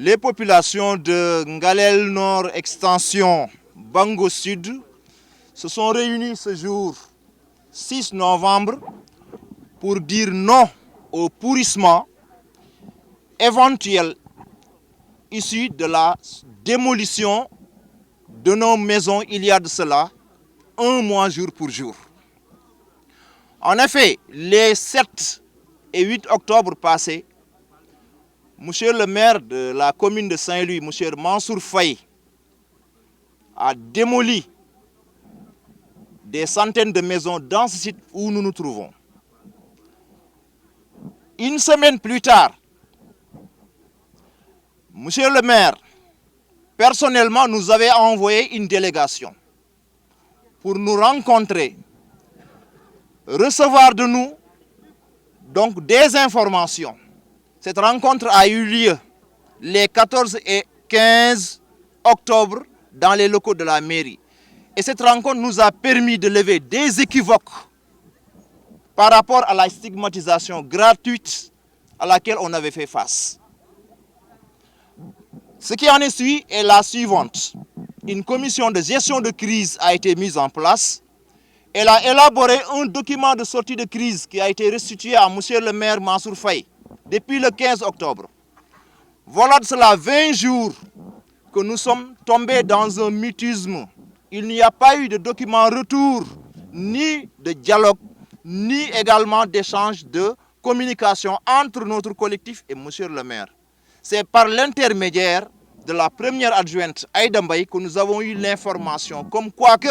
Les populations de Ngalel Nord Extension Bango Sud se sont réunies ce jour 6 novembre pour dire non au pourrissement éventuel issu de la démolition de nos maisons il y a de cela un mois jour pour jour. En effet, les 7 et 8 octobre passés, monsieur le maire de la commune de Saint-Louis, monsieur Mansour Faye, a démoli des centaines de maisons dans ce site où nous nous trouvons. Une semaine plus tard, monsieur le maire, personnellement, nous avait envoyé une délégation pour nous rencontrer, recevoir de nous donc des informations. Cette rencontre a eu lieu les 14 et 15 octobre dans les locaux de la mairie. Et cette rencontre nous a permis de lever des équivoques par rapport à la stigmatisation gratuite à laquelle on avait fait face. Ce qui en est suivi est la suivante. Une commission de gestion de crise a été mise en place. Elle a élaboré un document de sortie de crise qui a été restitué à monsieur le maire Mansour Faye depuis le 15 octobre. Voilà de cela 20 jours que nous sommes tombés dans un mutisme. Il n'y a pas eu de document retour, ni de dialogue, ni également d'échange de communication entre notre collectif et monsieur le maire. C'est par l'intermédiaire de la première adjointe Aïda Mbaye que nous avons eu l'information comme quoi que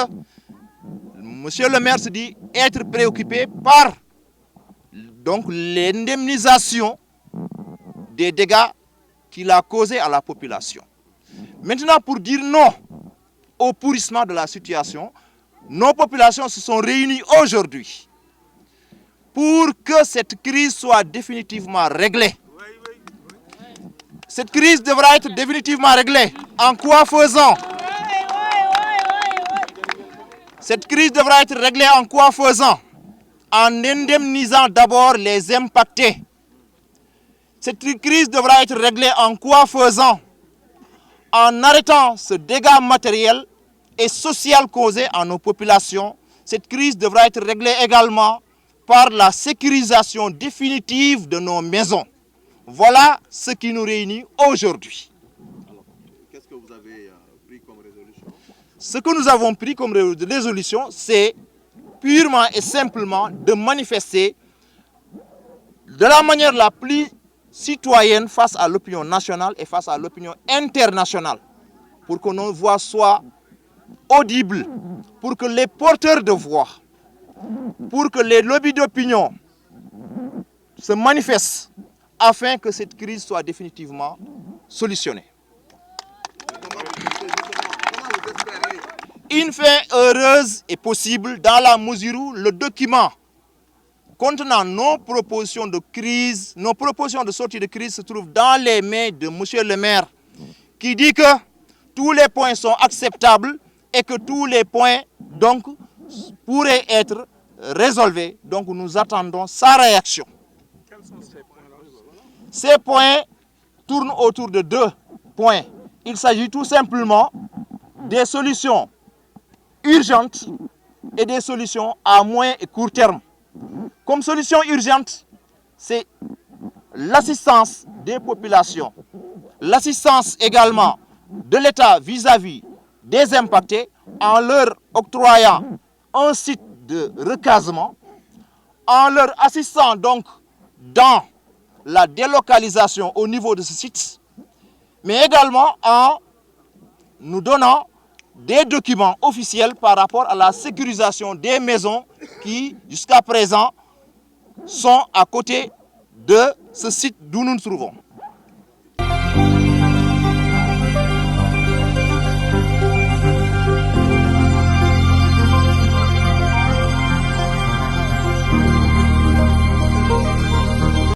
monsieur le maire se dit être préoccupé par donc l'indemnisation des dégâts qu'il a causés à la population. Maintenant, pour dire non au pourrissement de la situation, nos populations se sont réunies aujourd'hui pour que cette crise soit définitivement réglée. Cette crise devra être définitivement réglée. En quoi faisant? Cette crise devra être réglée en quoi faisant? En indemnisant d'abord les impactés. Cette crise devra être réglée en quoi faisant? En arrêtant ce dégât matériel et social causé à nos populations. Cette crise devra être réglée également par la sécurisation définitive de nos maisons. Voilà ce qui nous réunit aujourd'hui. Alors, qu'est-ce que vous avez pris comme résolution? Ce que nous avons pris comme résolution, c'est purement et simplement de manifester de la manière la plus citoyenne face à l'opinion nationale et face à l'opinion internationale, pour que nos voix soient audibles, pour que les porteurs de voix, pour que les lobbies d'opinion se manifestent, afin que cette crise soit définitivement solutionnée. Une fin heureuse est possible dans la mesure où le document contenant nos propositions de crise, nos propositions de sortie de crise se trouve dans les mains de monsieur le maire, qui dit que tous les points sont acceptables et que tous les points donc pourraient être résolvés. Donc nous attendons sa réaction. Quels sont ces points-là? Ces points tournent autour de 2 points. Il s'agit tout simplement des solutions urgentes et des solutions à moyen et court terme. Comme solution urgente, c'est l'assistance des populations, l'assistance également de l'État vis-à-vis des impactés en leur octroyant un site de recasement, en leur assistant donc dans la délocalisation au niveau de ce site, mais également en nous donnant des documents officiels par rapport à la sécurisation des maisons qui, jusqu'à présent, sont à côté de ce site d'où nous nous trouvons.